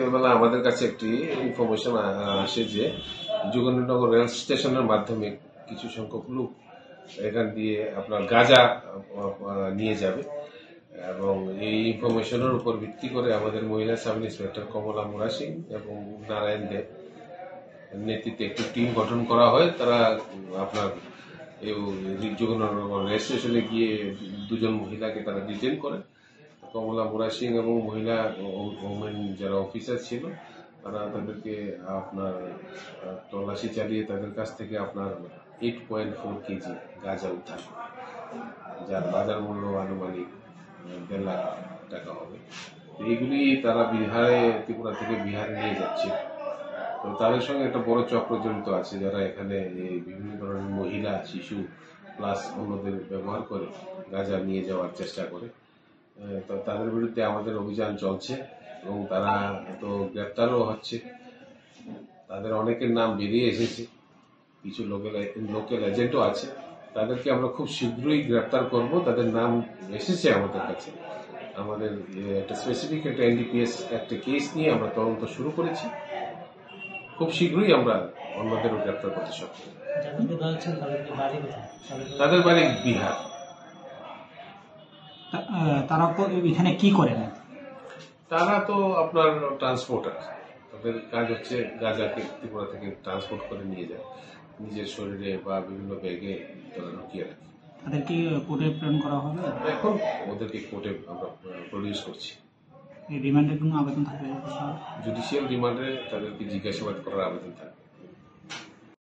বিকেলবেলা আমাদের কাছে একটি ইনফরমেশন আসে যে যোগেন্দ্রনগর রেল স্টেশনের মাধ্যমে কিছু সংখ্যক লোক এখান দিয়ে আপনার গাঁজা নিয়ে যাবে এবং এই ইনফরমেশনের উপর ভিত্তি করে আমাদের মহিলা সাব ইন্সপেক্টর কমলা মুরা সিং এবং নারায়ণ দেব নেতৃত্বে একটি টিম গঠন করা হয়। তারা আপনার যোগেন্দ্রনগর রেল স্টেশনে গিয়ে দুজন মহিলাকে তারা ডিটেইন করে। কমলা মুরা সিং এবং মহিলা ওমেন যারা অফিসার ছিল তারা তাদেরকে আপনার তল্লাশি চালিয়ে তাদের কাছ থেকে আপনার 8.4 কেজি গাঁজা উদ্ধার করে, যার বাজার মূল্য আনুমানিক 1.5 লাখ টাকা হবে। এইগুলি তারা ত্রিপুরা থেকে বিহারে নিয়ে যাচ্ছে। তো তাদের সঙ্গে একটা বড় চক্র জড়িত আছে, যারা এখানে বিভিন্ন ধরনের মহিলা, শিশু প্লাস অন্যদের ব্যবহার করে গাঁজা নিয়ে যাওয়ার চেষ্টা করে। তো তাদের বিরুদ্ধে আমাদের অভিযান চলছে এবং তারা তো গ্রেপ্তারও হচ্ছে। তাদের অনেকের নাম বেরিয়ে এসেছে, কিছু লোকাল এজেন্টও আছে। তাদেরকে আমরা খুব শীঘ্রই গ্রেপ্তার করব। তাদের নাম এসেছে আমাদের কাছে। আমাদের একটা স্পেসিফিক একটা এনডিপিএস একটা কেস নিয়ে আমরা তদন্ত শুরু করেছি। খুব শীঘ্রই আমরা অন্যদেরও গ্রেপ্তার করতে সক্ষম। তাদের বাড়ি বিহার। তারা এখানে কি করেন? তারা তো আপনার ট্রান্সপোর্টার। তাদের কাজ হচ্ছে গাঁজাকে ত্রিপুরা থেকে ট্রান্সপোর্ট করে নিয়ে যায়, নিজের শরীরে বা বিভিন্ন ব্যাগে তারা ঢুকিয়ে রাখে। তাদেরকে কোর্টে প্রেরণ করা হবে? এখন ওদেরকে কোর্টে আমরা প্রডিউস করছি। রিমান্ডের কোনো আবেদন থাকবে? জুডিশিয়াল রিমান্ডে তাদেরকে জিজ্ঞাসাবাদ করার আবেদন থাকবে।